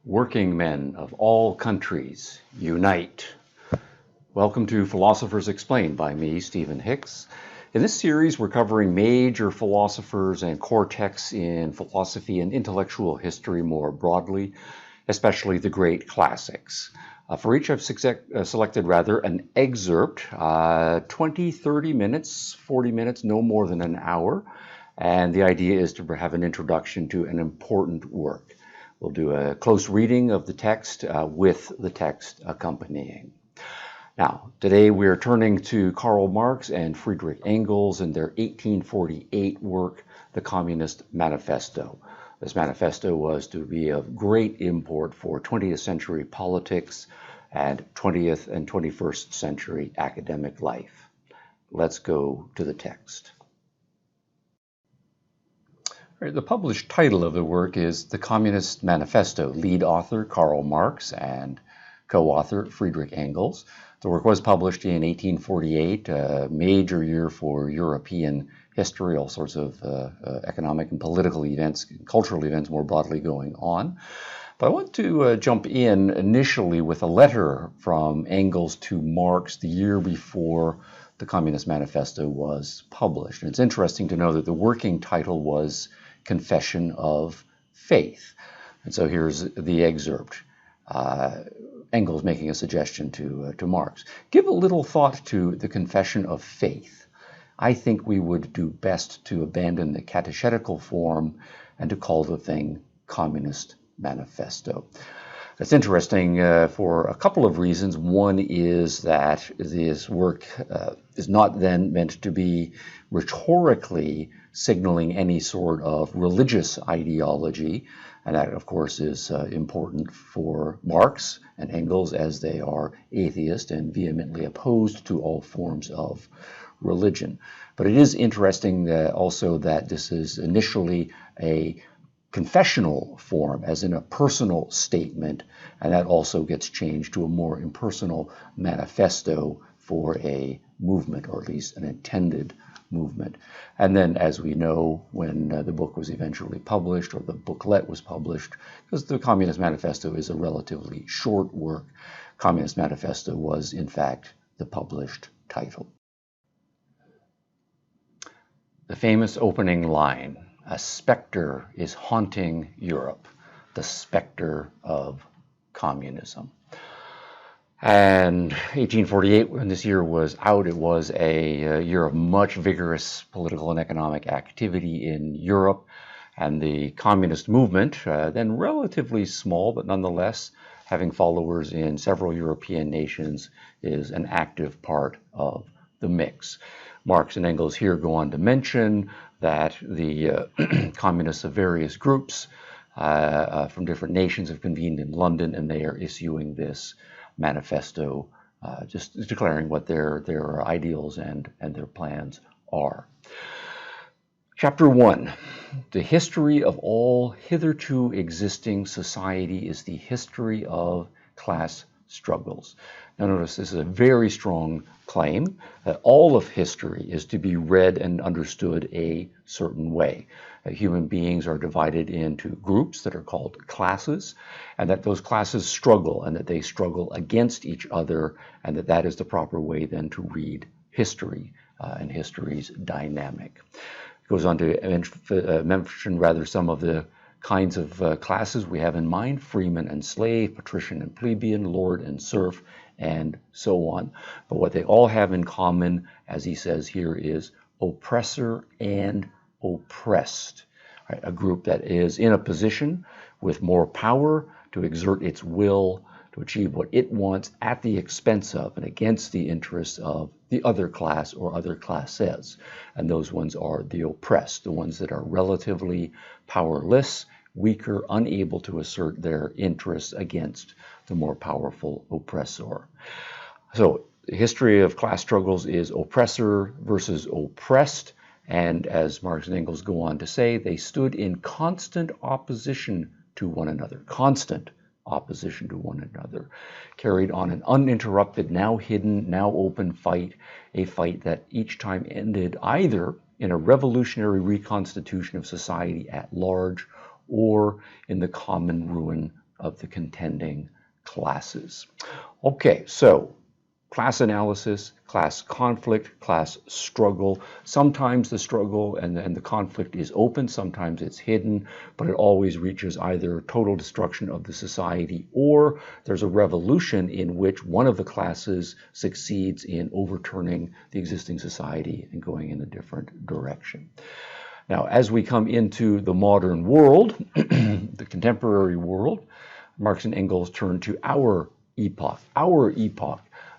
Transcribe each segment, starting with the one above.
Working men of all countries, unite. Welcome to Philosophers Explained by me, Stephen Hicks. In this series, we're covering major philosophers and core texts in philosophy and intellectual history more broadly, especially the great classics. For each, I've selected an excerpt, 20, 30 minutes, 40 minutes, no more than an hour. And the idea is to have an introduction to an important work. We'll do a close reading of the text with the text accompanying. Now, today we're turning to Karl Marx and Friedrich Engels and their 1848 work, the Communist Manifesto. This manifesto was to be of great import for 20th century politics and 20th and 21st century academic life. Let's go to the text. The published title of the work is The Communist Manifesto, lead author Karl Marx and co-author Friedrich Engels. The work was published in 1848, a major year for European history, all sorts of economic and political events, cultural events more broadly going on. But I want to jump in initially with a letter from Engels to Marx the year before the Communist Manifesto was published. And it's interesting to know that the working title was Confession of Faith. And so here's the excerpt. Engels making a suggestion to Marx. Give a little thought to the confession of faith. I think we would do best to abandon the catechetical form and to call the thing Communist Manifesto. That's interesting for a couple of reasons. One is that this work is not then meant to be rhetorically signaling any sort of religious ideology, and that, of course, is important for Marx and Engels, as they are atheist and vehemently opposed to all forms of religion. But it is interesting also that this is initially a confessional form, as in a personal statement, and that also gets changed to a more impersonal manifesto for a movement, or at least an intended movement. And then, as we know, when the book was eventually published, or the booklet was published, because the Communist Manifesto is a relatively short work, Communist Manifesto was, in fact, the published title. The famous opening line, "A specter is haunting Europe, the specter of communism." And 1848, when this year was out, it was a year of much vigorous political and economic activity in Europe. And the communist movement, then relatively small, but nonetheless having followers in several European nations, is an active part of the mix. Marx and Engels here go on to mention that the communists of various groups from different nations have convened in London, and they are issuing this manifesto, just declaring what their ideals and their plans are. Chapter 1, the history of all hitherto existing society is the history of class struggles. Now notice this is a very strong claim that all of history is to be read and understood a certain way. Human beings are divided into groups that are called classes, and that those classes struggle, and that they struggle against each other, and that is the proper way then to read history and history's dynamic. It goes on to mention some of the kinds of classes we have in mind: freeman and slave, patrician and plebeian, lord and serf, and so on. But what they all have in common, as he says here, is oppressor and oppressed. Right? A group that is in a position with more power to exert its will to achieve what it wants at the expense of and against the interests of the other class or other classes. And those ones are the oppressed, the ones that are relatively powerless, weaker, unable to assert their interests against the more powerful oppressor. So the history of class struggles is oppressor versus oppressed, and as Marx and Engels go on to say, they stood in constant opposition to one another, constant opposition to one another, carried on an uninterrupted, now hidden, now open fight, a fight that each time ended either in a revolutionary reconstitution of society at large or in the common ruin of the contending classes. Okay, so class analysis, class conflict, class struggle. Sometimes the struggle and the conflict is open, sometimes it's hidden, but it always reaches either total destruction of the society or there's a revolution in which one of the classes succeeds in overturning the existing society and going in a different direction. Now, as we come into the modern world, the contemporary world, Marx and Engels turn to our epoch,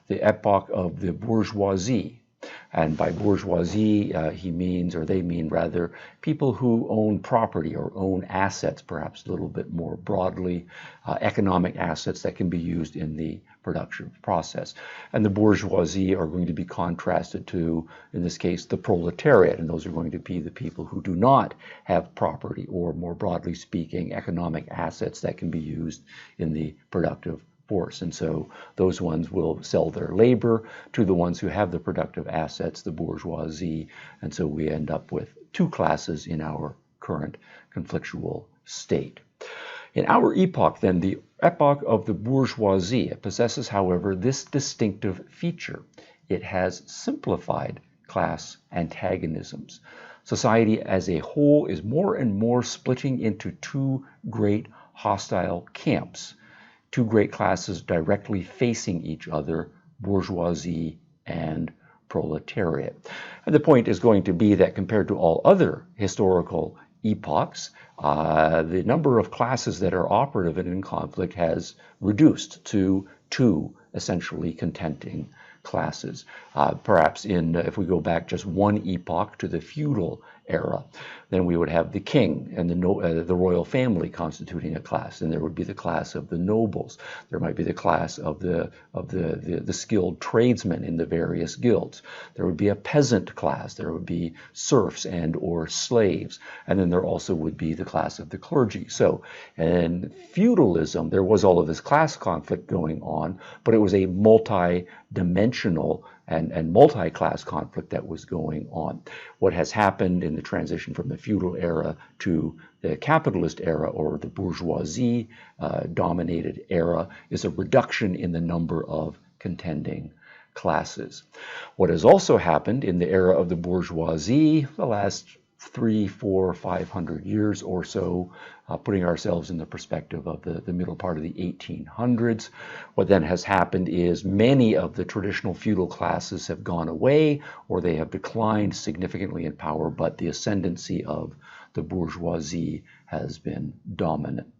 the epoch of the bourgeoisie. And by bourgeoisie, he means, or they mean rather, people who own property or own assets, perhaps a little bit more broadly, economic assets that can be used in the production process. And the bourgeoisie are going to be contrasted to, in this case, the proletariat, and those are going to be the people who do not have property or, more broadly speaking, economic assets that can be used in the productive force. And so those ones will sell their labor to the ones who have the productive assets, the bourgeoisie, and so we end up with two classes in our current conflictual state. In our epoch, then, the epoch of the bourgeoisie, it possesses, however, this distinctive feature. It has simplified class antagonisms. Society as a whole is more and more splitting into two great hostile camps, two great classes directly facing each other, bourgeoisie and proletariat. And the point is going to be that compared to all other historical epochs, the number of classes that are operative and in conflict has reduced to two essentially contending classes. Perhaps if we go back just one epoch to the feudal era, then we would have the king and the royal family constituting a class, and there would be the class of the nobles. There might be the class of the skilled tradesmen in the various guilds. There would be a peasant class. There would be serfs and or slaves, and then there also would be the class of the clergy. So in feudalism, there was all of this class conflict going on, but it was a multi-dimensional and multi-class conflict that was going on. What has happened in the transition from the feudal era to the capitalist era, or the bourgeoisie dominated era, is a reduction in the number of contending classes. What has also happened in the era of the bourgeoisie, the last 300, 400, 500 years or so, putting ourselves in the perspective of the middle part of the 1800s. What then has happened is many of the traditional feudal classes have gone away or they have declined significantly in power, but the ascendancy of the bourgeoisie has been dominant.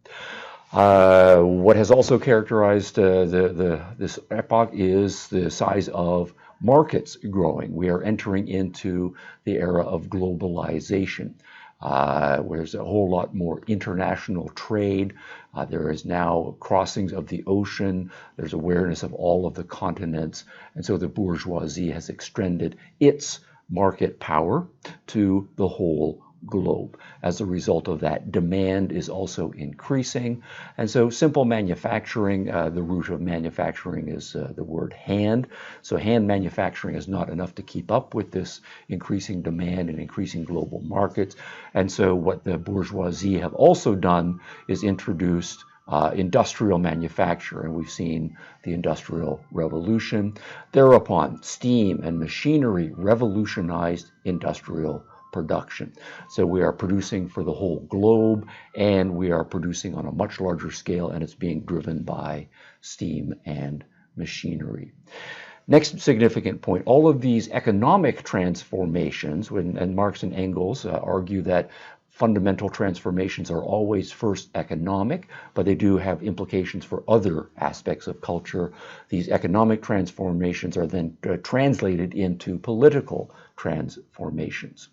What has also characterized this epoch is the size of markets growing. We are entering into the era of globalization, where there's a whole lot more international trade. There is now crossings of the ocean. There's awareness of all of the continents. And so the bourgeoisie has extended its market power to the whole globe. As a result of that, demand is also increasing. And so simple manufacturing, the root of manufacturing is the word hand. So hand manufacturing is not enough to keep up with this increasing demand and increasing global markets. And so what the bourgeoisie have also done is introduced industrial manufacture, and we've seen the Industrial Revolution. Thereupon, steam and machinery revolutionized industrial production. So we are producing for the whole globe, and we are producing on a much larger scale, and it's being driven by steam and machinery. Next significant point, all of these economic transformations, and Marx and Engels argue that fundamental transformations are always first economic, but they do have implications for other aspects of culture. These economic transformations are then translated into political transformations.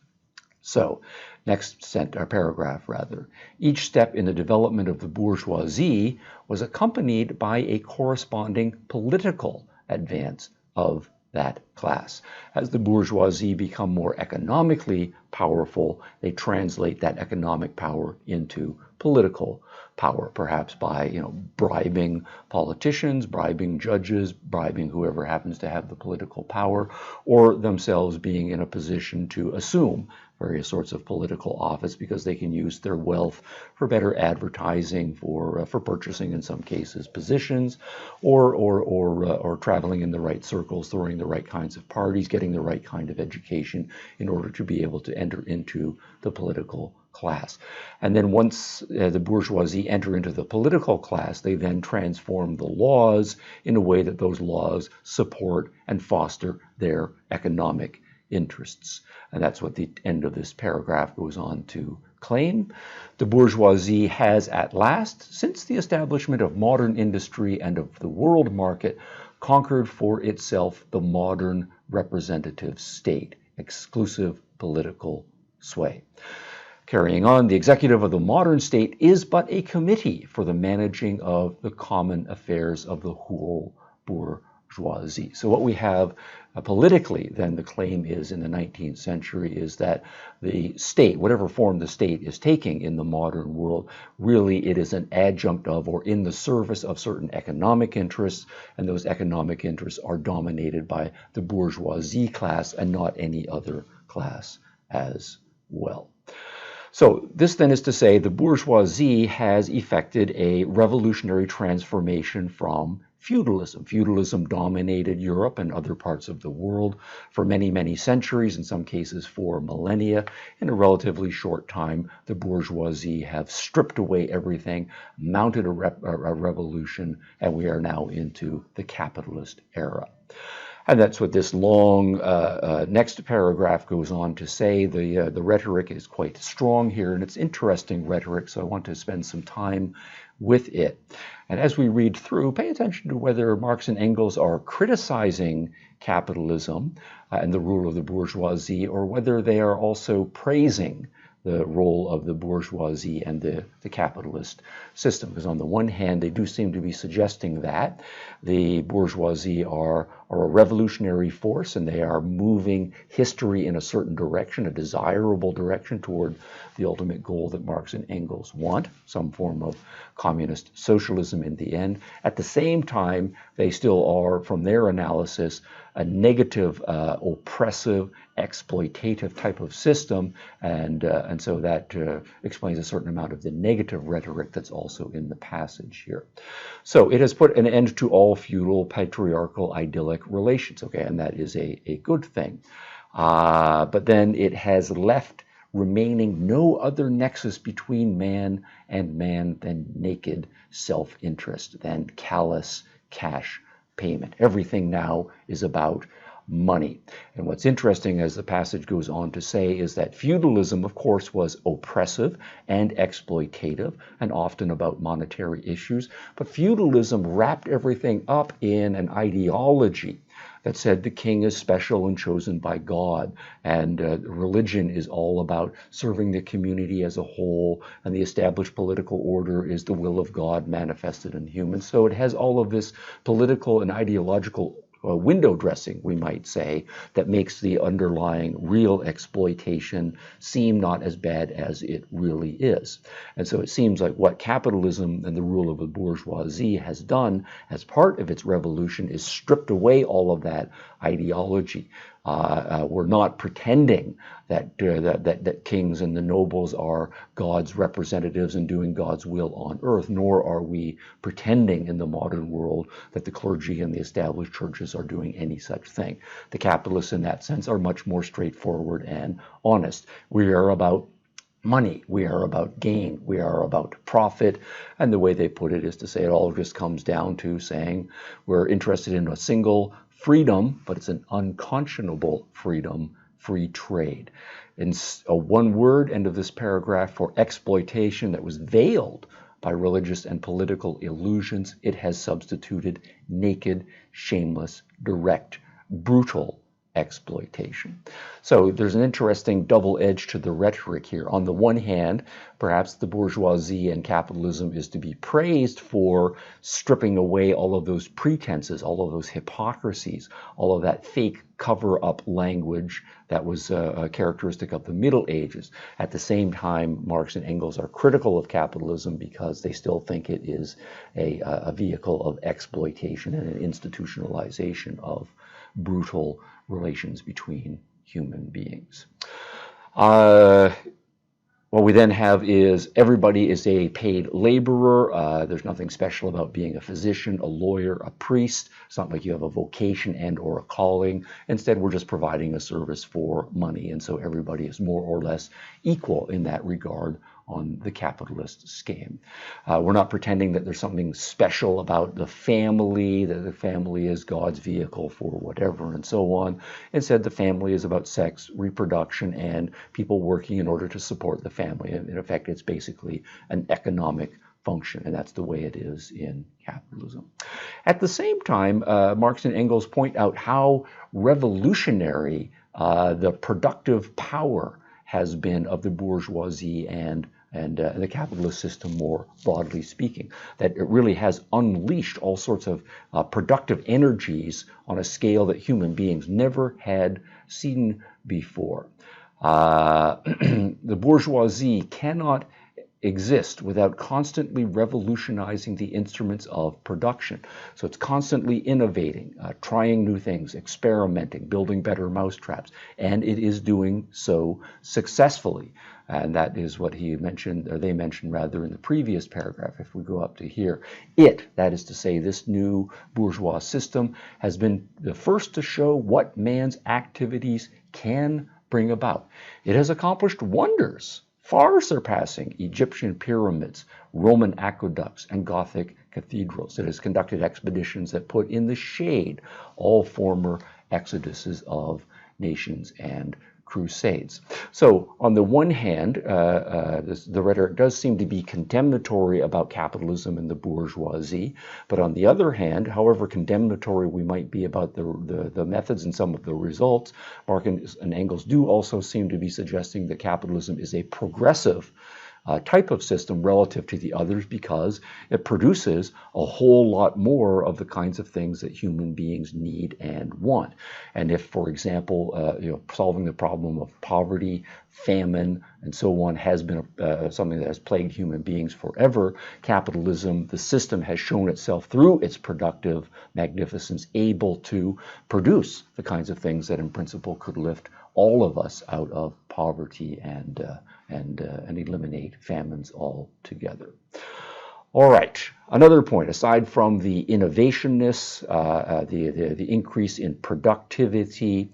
So, next paragraph rather. Each step in the development of the bourgeoisie was accompanied by a corresponding political advance of that class. As the bourgeoisie become more economically powerful, they translate that economic power into political power, perhaps by bribing politicians, bribing judges, bribing whoever happens to have the political power, or themselves being in a position to assume various sorts of political office because they can use their wealth for better advertising, for purchasing in some cases positions, or traveling in the right circles, throwing the right kinds of parties, getting the right kind of education in order to be able to enter into the political class. And then once the bourgeoisie enter into the political class, they then transform the laws in a way that those laws support and foster their economic interests. And that's what the end of this paragraph goes on to claim. The bourgeoisie has at last, since the establishment of modern industry and of the world market, conquered for itself the modern representative state, exclusive political sway. Carrying on, the executive of the modern state is but a committee for the managing of the common affairs of the whole bourgeoisie. So what we have politically, then, the claim is in the 19th century is that the state, whatever form the state is taking in the modern world, really it is an adjunct of or in the service of certain economic interests, and those economic interests are dominated by the bourgeoisie class and not any other class as well. So this then is to say the bourgeoisie has effected a revolutionary transformation from feudalism. Feudalism dominated Europe and other parts of the world for many, many centuries, in some cases for millennia. In a relatively short time, the bourgeoisie have stripped away everything, mounted a revolution, and we are now into the capitalist era. And that's what this long next paragraph goes on to say. The rhetoric is quite strong here, and it's interesting rhetoric, so I want to spend some time with it. And as we read through, pay attention to whether Marx and Engels are criticizing capitalism and the rule of the bourgeoisie, or whether they are also praising the role of the bourgeoisie and the capitalist system. Because on the one hand, they do seem to be suggesting that the bourgeoisie are a revolutionary force and they are moving history in a certain direction, a desirable direction toward the ultimate goal that Marx and Engels want, some form of communist socialism in the end. At the same time, they still are, from their analysis, a negative, oppressive, exploitative type of system, and so that explains a certain amount of the negative rhetoric that's also in the passage here. So it has put an end to all feudal, patriarchal, idyllic relations, okay, and that is a good thing. But then it has left remaining no other nexus between man and man than naked self-interest, than callous cash payment. Everything now is about money. And what's interesting, as the passage goes on to say, is that feudalism, of course, was oppressive and exploitative and often about monetary issues, but feudalism wrapped everything up in an ideology that said the king is special and chosen by God, and religion is all about serving the community as a whole, and the established political order is the will of God manifested in humans. So it has all of this political and ideological window dressing, we might say, that makes the underlying real exploitation seem not as bad as it really is. And so it seems like what capitalism and the rule of the bourgeoisie has done as part of its revolution is stripped away all of that ideology. We're not pretending that kings and the nobles are God's representatives and doing God's will on earth, nor are we pretending in the modern world that the clergy and the established churches are doing any such thing. The capitalists in that sense are much more straightforward and honest. We are about money, we are about gain, we are about profit, and the way they put it is to say it all just comes down to saying we're interested in a single freedom, but it's an unconscionable freedom, free trade. In a one word end of this paragraph, for exploitation that was veiled by religious and political illusions, it has substituted naked, shameless, direct, brutal exploitation. So there's an interesting double edge to the rhetoric here. On the one hand, perhaps the bourgeoisie and capitalism is to be praised for stripping away all of those pretenses, all of those hypocrisies, all of that fake cover-up language that was characteristic of the Middle Ages. At the same time, Marx and Engels are critical of capitalism because they still think it is a vehicle of exploitation and an institutionalization of brutal relations between human beings. What we then have is everybody is a paid laborer. There's nothing special about being a physician, a lawyer, a priest. It's not like you have a vocation and or a calling. Instead, we're just providing a service for money. And so everybody is more or less equal in that regard on the capitalist scheme. We're not pretending that there's something special about the family, that the family is God's vehicle for whatever and so on. Instead, the family is about sex, reproduction, and people working in order to support the family. In effect, it's basically an economic function, and that's the way it is in capitalism. At the same time, Marx and Engels point out how revolutionary the productive power has been of the bourgeoisie and the capitalist system more broadly speaking, that it really has unleashed all sorts of productive energies on a scale that human beings never had seen before. The bourgeoisie cannot exist without constantly revolutionizing the instruments of production. So it's constantly innovating, trying new things, experimenting, building better mousetraps, and it is doing so successfully. And that is what he mentioned, or they mentioned rather, in the previous paragraph. If we go up to here, that is to say, this new bourgeois system has been the first to show what man's activities can bring about. It has accomplished wonders, far surpassing Egyptian pyramids, Roman aqueducts, and Gothic cathedrals. It has conducted expeditions that put in the shade all former exoduses of nations and crusades. So on the one hand, the rhetoric does seem to be condemnatory about capitalism and the bourgeoisie, but on the other hand, however condemnatory we might be about the methods and some of the results, Marx and Engels do also seem to be suggesting that capitalism is a progressive type of system relative to the others because it produces a whole lot more of the kinds of things that human beings need and want. And if, for example, solving the problem of poverty, famine, and so on has been something that has plagued human beings forever, capitalism, the system, has shown itself through its productive magnificence able to produce the kinds of things that in principle could lift all of us out of poverty and eliminate famines altogether. All right, another point, aside from the innovationness, the increase in productivity,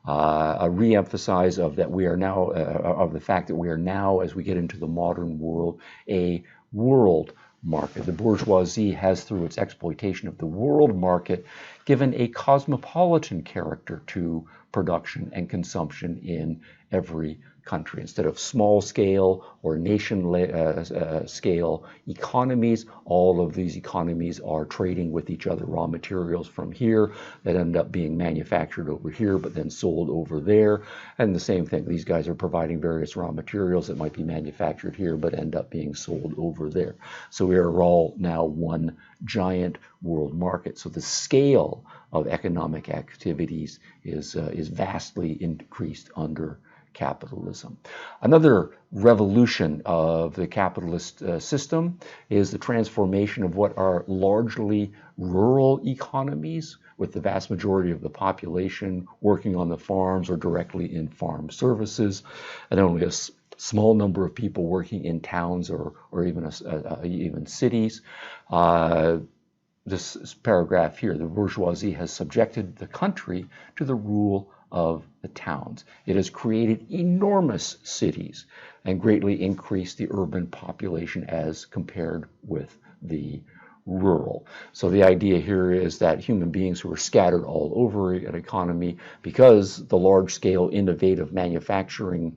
a re-emphasize of that we are now, of the fact that we are now, as we get into the modern world, a world market. The bourgeoisie has, through its exploitation of the world market, given a cosmopolitan character to production and consumption in every country. Instead of small-scale or nation-scale economies, all of these economies are trading with each other raw materials from here that end up being manufactured over here but then sold over there. And the same thing, these guys are providing various raw materials that might be manufactured here but end up being sold over there. So we are all now one giant world market. So the scale of economic activities is vastly increased under capitalism. Another revolution of the capitalist system is the transformation of what are largely rural economies, with the vast majority of the population working on the farms or directly in farm services, and only a small number of people working in towns or even cities. This paragraph here, the bourgeoisie has subjected the country to the rule of the towns. It has created enormous cities and greatly increased the urban population as compared with the rural. So the idea here is that human beings who are scattered all over an economy, because the large-scale innovative manufacturing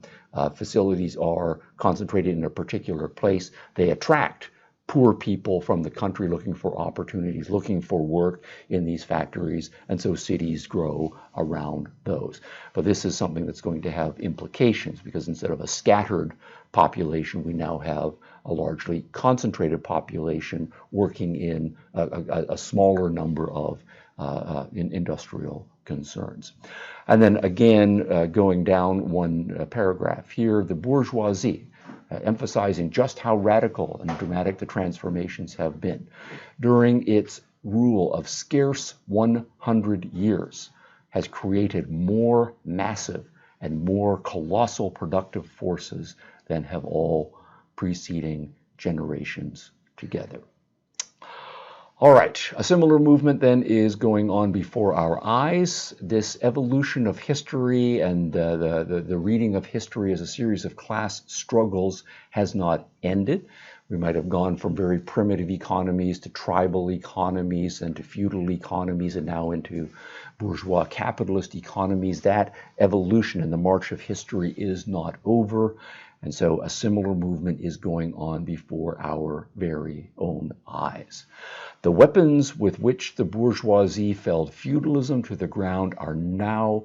facilities are concentrated in a particular place, they attract poor people from the country looking for opportunities, looking for work in these factories, and so cities grow around those. But this is something that's going to have implications, because instead of a scattered population, we now have a largely concentrated population working in a smaller number of industrial concerns. And then again, going down one paragraph here, the bourgeoisie, emphasizing just how radical and dramatic the transformations have been. During its rule of scarce 100 years, has created more massive and more colossal productive forces than have all preceding generations together. All right, a similar movement then is going on before our eyes. This evolution of history and the reading of history as a series of class struggles has not ended. We might have gone from very primitive economies to tribal economies and to feudal economies and now into bourgeois capitalist economies. That evolution in the march of history is not over. And so a similar movement is going on before our very own eyes. The weapons with which the bourgeoisie felled feudalism to the ground are now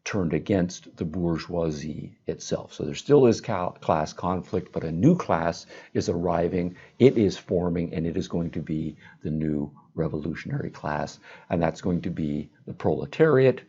turned against the bourgeoisie itself. So there still is class conflict, but a new class is arriving, it is forming, and it is going to be the new revolutionary class, and that's going to be the proletariat.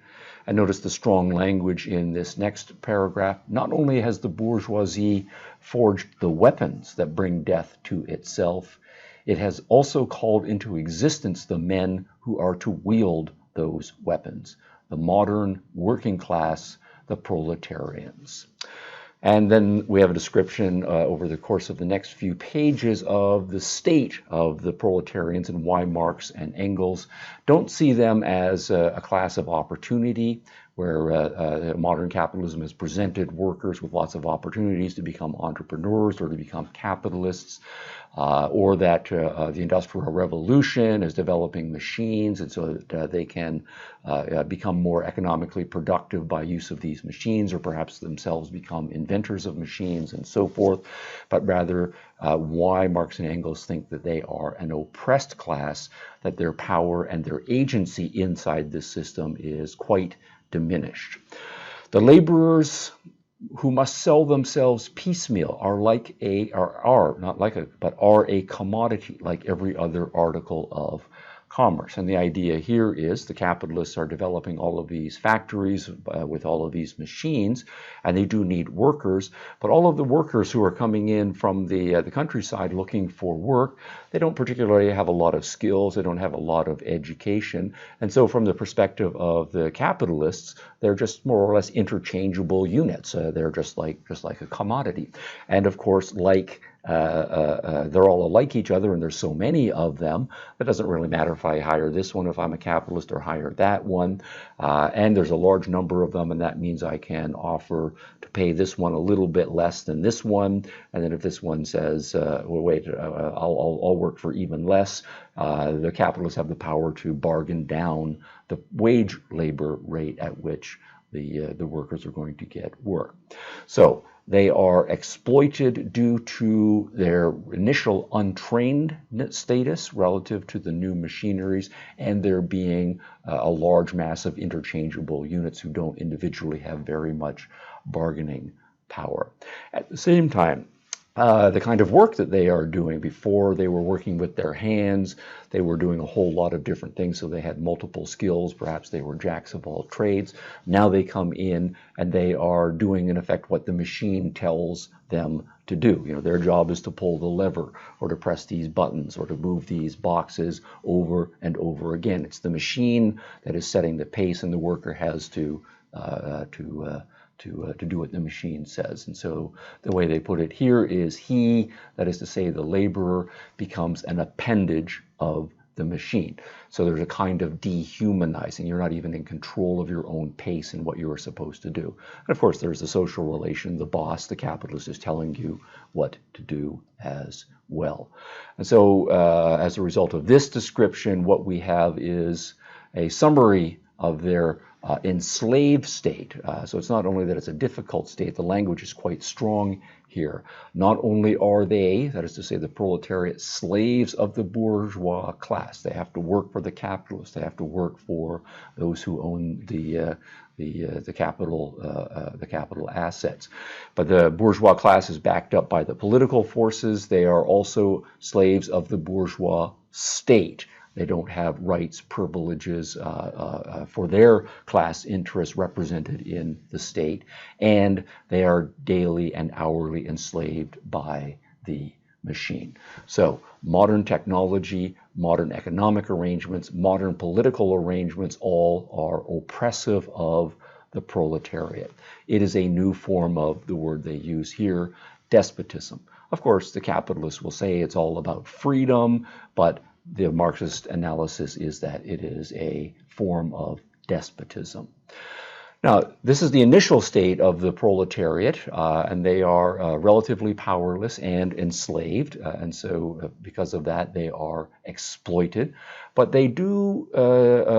And notice the strong language in this next paragraph. Not only has the bourgeoisie forged the weapons that bring death to itself, it has also called into existence the men who are to wield those weapons, the modern working class, the proletarians. And then we have a description over the course of the next few pages of the state of the proletarians and why Marx and Engels don't see them as a class of opportunity, where modern capitalism has presented workers with lots of opportunities to become entrepreneurs or to become capitalists, or that the Industrial Revolution is developing machines, and so that they can become more economically productive by use of these machines, or perhaps themselves become inventors of machines and so forth, but rather why Marx and Engels think that they are an oppressed class, that their power and their agency inside this system is quite diminished. The laborers who must sell themselves piecemeal are a commodity like every other article of commerce. And the idea here is the capitalists are developing all of these factories with all of these machines, and they do need workers, but all of the workers who are coming in from the countryside looking for work, they don't particularly have a lot of skills, they don't have a lot of education, and so from the perspective of the capitalists, they're just more or less interchangeable units. They're just like a commodity. And of course, like they're all alike each other, and there's so many of them, it doesn't really matter if I hire this one, if I'm a capitalist, or hire that one. And there's a large number of them, and that means I can offer to pay this one a little bit less than this one. And then if this one says, well, wait, I'll work for even less, the capitalists have the power to bargain down the wage labor rate at which the workers are going to get work. So they are exploited due to their initial untrained status relative to the new machineries, and there being a large mass of interchangeable units who don't individually have very much bargaining power. At the same time, the kind of work that they are doing, before they were working with their hands, they were doing a whole lot of different things, so they had multiple skills, perhaps they were jacks of all trades. Now they come in and they are doing in effect what the machine tells them to do. You know, their job is to pull the lever or to press these buttons or to move these boxes over and over again. It's the machine that is setting the pace, and the worker has to do what the machine says. And so the way they put it here is he, that is to say the laborer, becomes an appendage of the machine. So there's a kind of dehumanizing. You're not even in control of your own pace and what you are supposed to do. And of course there's the social relation. The boss, the capitalist, is telling you what to do as well. And so as a result of this description, what we have is a summary of their enslaved state. So it's not only that it's a difficult state, the language is quite strong here. Not only are they, that is to say the proletariat, slaves of the bourgeois class. They have to work for the capitalists. They have to work for those who own the capital assets. But the bourgeois class is backed up by the political forces. They are also slaves of the bourgeois state. They don't have rights, privileges for their class interests represented in the state, and they are daily and hourly enslaved by the machine. So modern technology, modern economic arrangements, modern political arrangements all are oppressive of the proletariat. It is a new form of the word they use here, despotism. Of course, the capitalists will say it's all about freedom, but the Marxist analysis is that it is a form of despotism. Now, this is the initial state of the proletariat, and they are relatively powerless and enslaved, and so because of that, they are exploited. But they do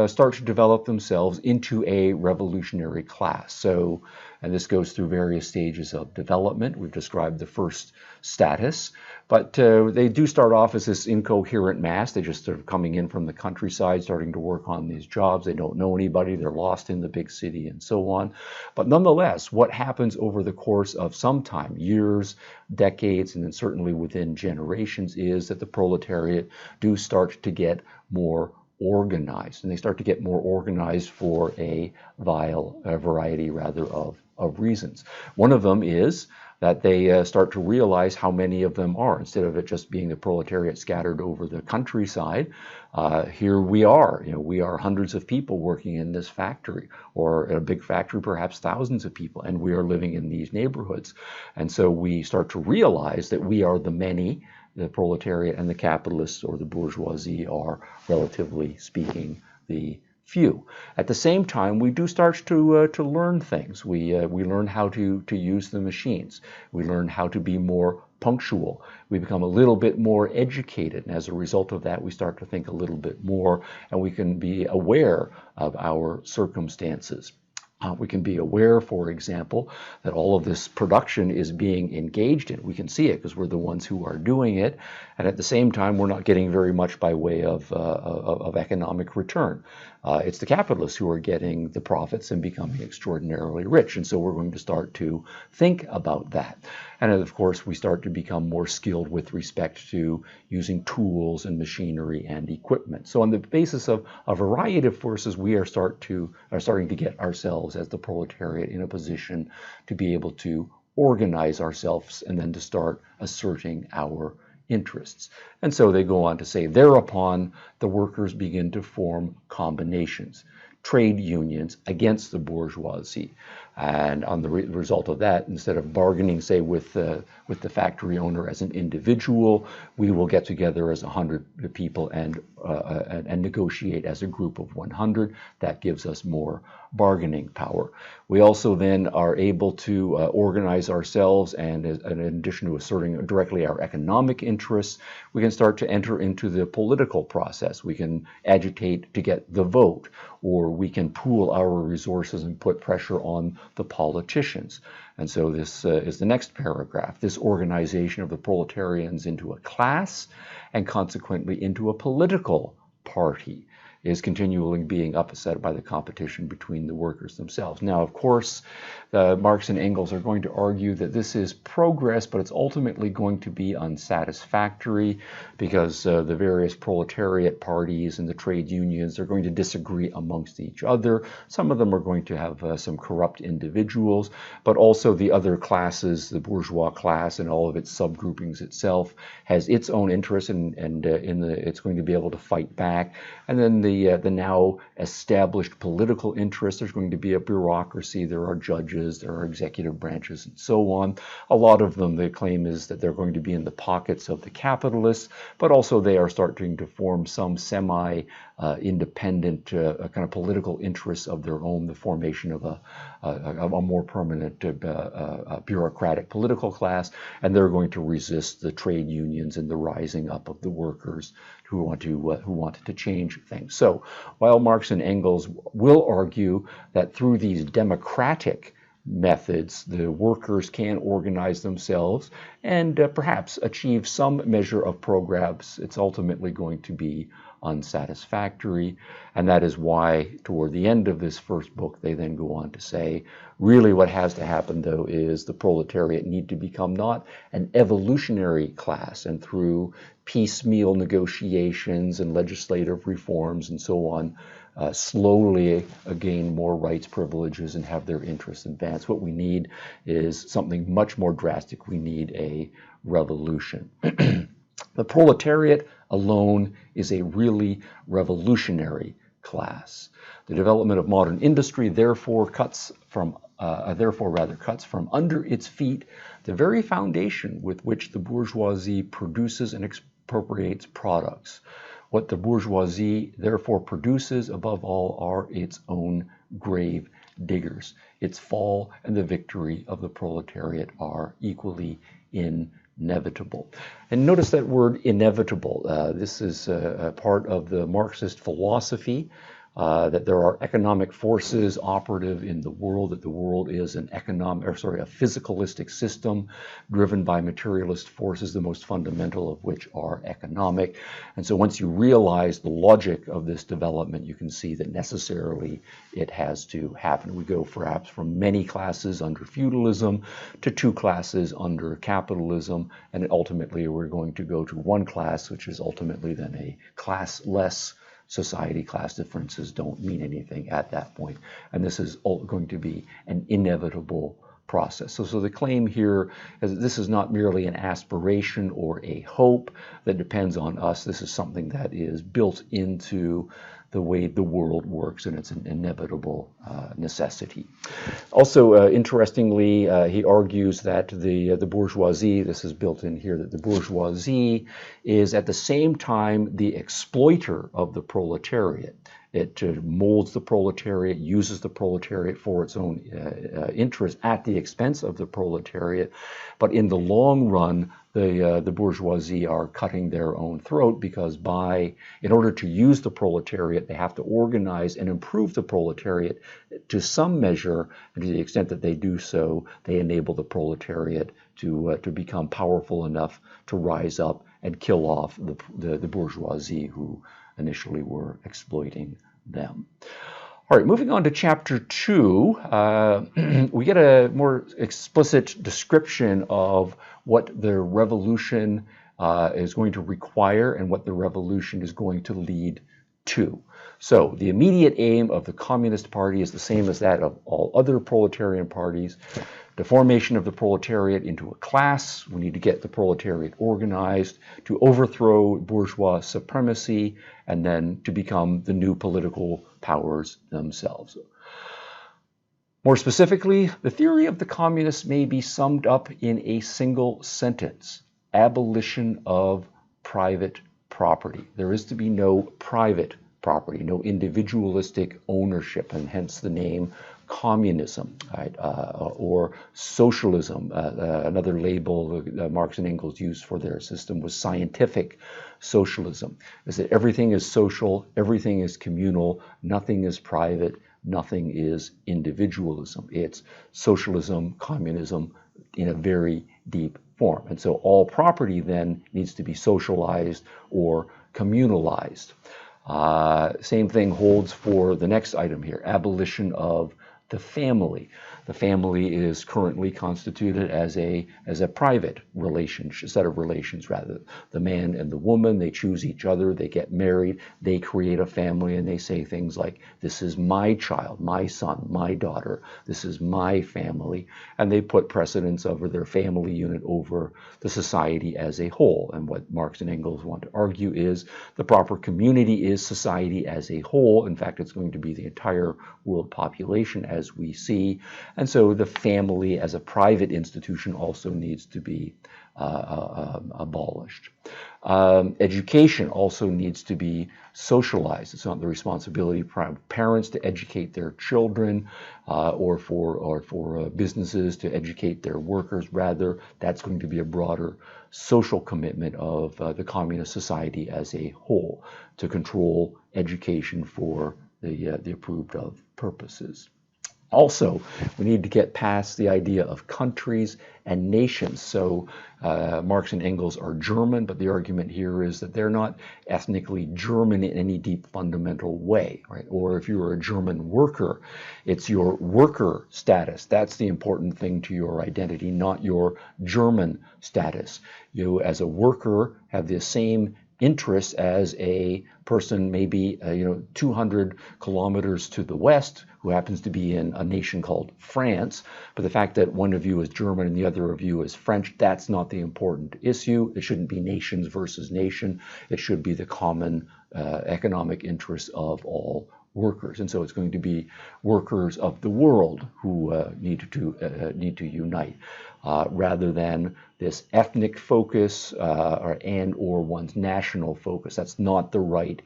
start to develop themselves into a revolutionary class. So, and this goes through various stages of development. We've described the first status, but they do start off as this incoherent mass. They just sort of coming in from the countryside, starting to work on these jobs. They don't know anybody. They're lost in the big city and so on. But nonetheless, what happens over the course of some time, years, decades, and then certainly within generations, is that the proletariat do start to get more organized, and they start to get more organized for a variety of reasons. One of them is that they start to realize how many of them are. Instead of it just being the proletariat scattered over the countryside, here we are. We are hundreds of people working in this factory, or in a big factory, perhaps thousands of people, and we are living in these neighborhoods. And so we start to realize that we are the many. The proletariat and the capitalists, or the bourgeoisie, are, relatively speaking, the few. At the same time, we do start to learn things. We learn how to use the machines. We learn how to be more punctual. We become a little bit more educated, and as a result of that, we start to think a little bit more, and we can be aware of our circumstances. We can be aware, for example, that all of this production is being engaged in. We can see it because we're the ones who are doing it, and at the same time, we're not getting very much by way of economic return. It's the capitalists who are getting the profits and becoming extraordinarily rich, and so we're going to start to think about that. And of course, we start to become more skilled with respect to using tools and machinery and equipment. So on the basis of a variety of forces, we are starting to get ourselves as the proletariat in a position to be able to organize ourselves and then to start asserting our interests. And so they go on to say, thereupon the workers begin to form combinations, trade unions against the bourgeoisie. And on the result of that, instead of bargaining, say, with the factory owner as an individual, we will get together as 100 people and negotiate as a group of 100. That gives us more bargaining power. We also then are able to organize ourselves, and in addition to asserting directly our economic interests, we can start to enter into the political process. We can agitate to get the vote, or we can pool our resources and put pressure on the politicians. And so this is the next paragraph. This organization of the proletarians into a class and consequently into a political party is continually being upset by the competition between the workers themselves. Now, of course, Marx and Engels are going to argue that this is progress, but it's ultimately going to be unsatisfactory because the various proletariat parties and the trade unions are going to disagree amongst each other. Some of them are going to have some corrupt individuals, but also the other classes, the bourgeois class and all of its subgroupings itself, has its own interests, and it's going to be able to fight back. And then the now established political interests, there's going to be a bureaucracy, there are judges, there are executive branches, and so on. A lot of them, the claim is that they're going to be in the pockets of the capitalists, but also they are starting to form some semi-independent kind of political interests of their own, the formation of a more permanent bureaucratic political class, and they're going to resist the trade unions and the rising up of the workers who wanted to change things. So while Marx and Engels will argue that through these democratic methods, the workers can organize themselves and perhaps achieve some measure of progress, it's ultimately going to be unsatisfactory. And that is why, toward the end of this first book, they then go on to say, really what has to happen, though, is the proletariat need to become not an evolutionary class, and through piecemeal negotiations and legislative reforms and so on, slowly gain more rights, privileges, and have their interests advanced. What we need is something much more drastic. We need a revolution. The proletariat alone is a really revolutionary class. The development of modern industry therefore cuts from under its feet the very foundation with which the bourgeoisie produces and expropriates products. What the bourgeoisie therefore produces above all are its own grave diggers. Its fall and the victory of the proletariat are equally inevitable. And notice that word inevitable. This is a part of the Marxist philosophy, that there are economic forces operative in the world, that the world is a physicalistic system driven by materialist forces, the most fundamental of which are economic. And so once you realize the logic of this development, you can see that necessarily it has to happen. We go perhaps from many classes under feudalism to two classes under capitalism, and ultimately we're going to go to one class, which is ultimately then a classless society. Class differences don't mean anything at that point. And this is going to be an inevitable process. So the claim here is that this is not merely an aspiration or a hope that depends on us. This is something that is built into the way the world works, and it's an inevitable necessity. Also, interestingly, he argues that the bourgeoisie, this is built in here, that the bourgeoisie is at the same time the exploiter of the proletariat. It molds the proletariat, uses the proletariat for its own interest at the expense of the proletariat. But in the long run, the bourgeoisie are cutting their own throat, because in order to use the proletariat, they have to organize and improve the proletariat to some measure, and to the extent that they do so, they enable the proletariat to become powerful enough to rise up and kill off the bourgeoisie who initially were exploiting them. All right, moving on to chapter 2, we get a more explicit description of what the revolution is going to require and what the revolution is going to lead to. So the immediate aim of the Communist Party is the same as that of all other proletarian parties: the formation of the proletariat into a class. We need to get the proletariat organized to overthrow bourgeois supremacy and then to become the new political powers themselves. More specifically, the theory of the communists may be summed up in a single sentence: abolition of private property. There is to be no private property, no individualistic ownership, and hence the name communism, right? Or socialism. Another label Marx and Engels used for their system was scientific socialism, is that everything is social, everything is communal, nothing is private, nothing is individualism. It's socialism, communism in a very deep form. And so all property then needs to be socialized or communalized. Same thing holds for the next item here: abolition of the family. The family is currently constituted as a private relationship, set of relations rather. The man and the woman, they choose each other, they get married, they create a family, and they say things like, this is my child, my son, my daughter, this is my family, and they put precedence over their family unit over the society as a whole. And what Marx and Engels want to argue is the proper community is society as a whole. In fact, it's going to be the entire world population, as we see. And so the family as a private institution also needs to be abolished. Education also needs to be socialized. It's not the responsibility of parents to educate their children or for businesses to educate their workers. Rather, that's going to be a broader social commitment of the communist society as a whole to control education for the approved of purposes. Also, we need to get past the idea of countries and nations. So Marx and Engels are German, but the argument here is that they're not ethnically German in any deep fundamental way, right? Or if you're a German worker, it's your worker status. That's the important thing to your identity, not your German status. You, as a worker, have the same interests as a person maybe 200 kilometers to the west who happens to be in a nation called France, but the fact that one of you is German and the other of you is French, that's not the important issue. It shouldn't be nations versus nation. It should be the common economic interests of all workers. And so it's going to be workers of the world who need to unite, rather than this ethnic focus or one's national focus. That's not the right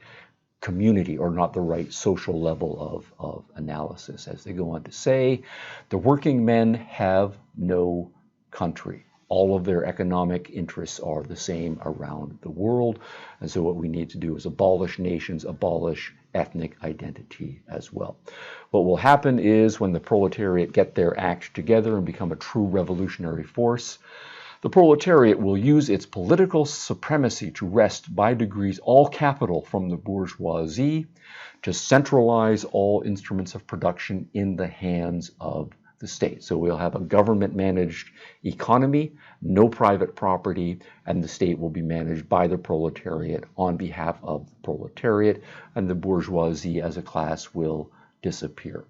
community or not the right social level of analysis. As they go on to say, the working men have no country. All of their economic interests are the same around the world. And so what we need to do is abolish nations, abolish ethnic identity as well. What will happen is when the proletariat get their act together and become a true revolutionary force, the proletariat will use its political supremacy to wrest by degrees all capital from the bourgeoisie, to centralize all instruments of production in the hands of the state. So we'll have a government-managed economy, no private property, and the state will be managed by the proletariat on behalf of the proletariat, and the bourgeoisie as a class will disappear.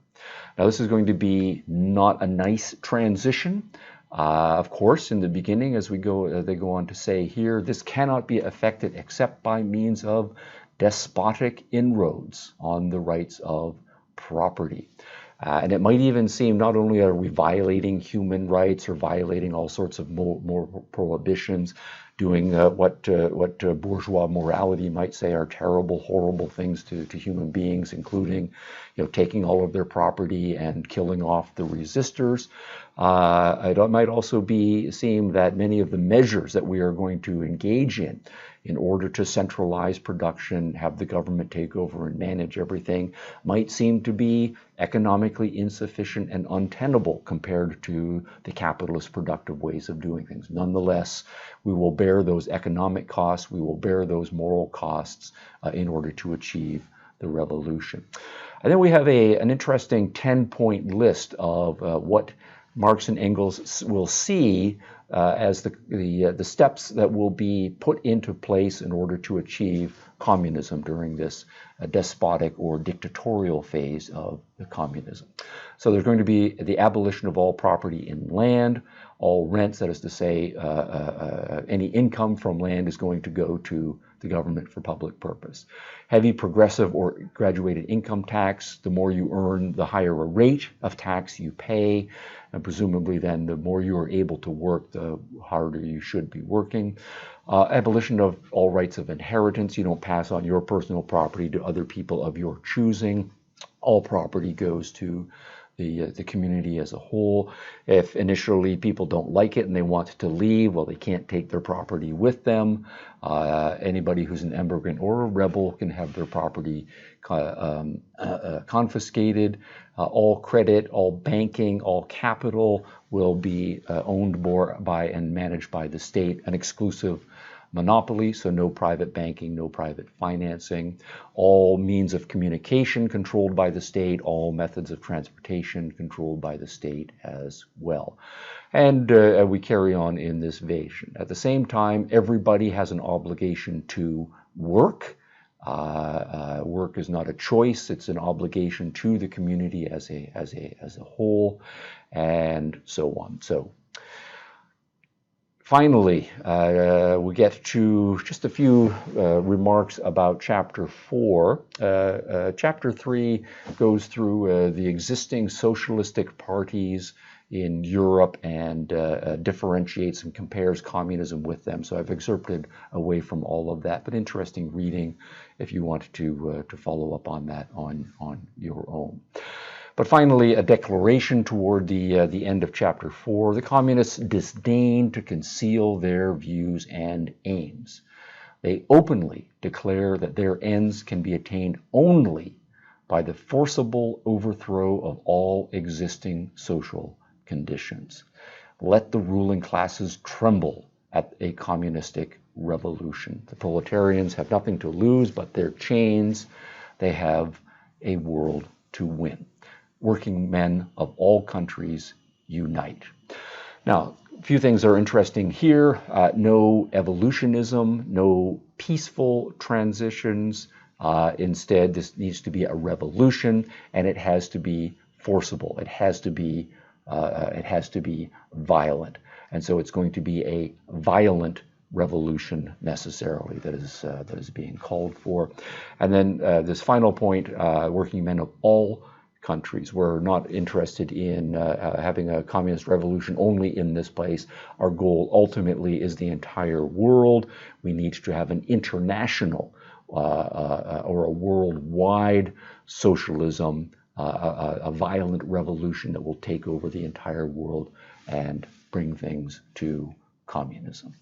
Now, this is going to be not a nice transition. Of course, in the beginning, as they go on to say here, this cannot be effected except by means of despotic inroads on the rights of property. And it might even seem not only are we violating human rights or violating all sorts of more prohibitions, doing what bourgeois morality might say are terrible, horrible things to human beings, including taking all of their property and killing off the resistors. It might also seem that many of the measures that we are going to engage in order to centralize production, have the government take over and manage everything, might seem to be economically insufficient and untenable compared to the capitalist productive ways of doing things. Nonetheless, we will bear those economic costs, we will bear those moral costs in order to achieve the revolution. And then we have an interesting 10-point list of what Marx and Engels will see as the steps that will be put into place in order to achieve communism during this despotic or dictatorial phase of the communism. So there's going to be the abolition of all property in land, all rents, that is to say, any income from land is going to go to the government for public purpose. Heavy progressive or graduated income tax, the more you earn, the higher a rate of tax you pay, and presumably then the more you are able to work, the harder you should be working. Abolition of all rights of inheritance. You don't pass on your personal property to other people of your choosing. All property goes to the community as a whole. If initially people don't like it and they want to leave, well, they can't take their property with them. Anybody who's an emigrant or a rebel can have their property confiscated. All credit, all banking, all capital will be owned by and managed by the state, an exclusive monopoly, so no private banking, no private financing. All means of communication controlled by the state, all methods of transportation controlled by the state as well. And we carry on in this vein. At the same time, everybody has an obligation to work. Work is not a choice, it's an obligation to the community as a whole, and so on. So finally, we get to just a few remarks about Chapter 4. Chapter 3 goes through the existing socialistic parties in Europe and differentiates and compares communism with them. So I've excerpted away from all of that, but interesting reading if you want to follow up on that on your own. But finally, a declaration toward the end of chapter 4. The communists disdain to conceal their views and aims. They openly declare that their ends can be attained only by the forcible overthrow of all existing social conditions. Let the ruling classes tremble at a communistic revolution. The proletarians have nothing to lose but their chains. They have a world to win. Working men of all countries unite. Now, a few things are interesting here. No evolutionism, no peaceful transitions. Instead, this needs to be a revolution, and it has to be forcible. It has to be violent, and so it's going to be a violent revolution necessarily that is being called for. And then this final point: working men of all countries. We're not interested in having a communist revolution only in this place. Our goal ultimately is the entire world. We need to have an international or a worldwide socialism, a violent revolution that will take over the entire world and bring things to communism.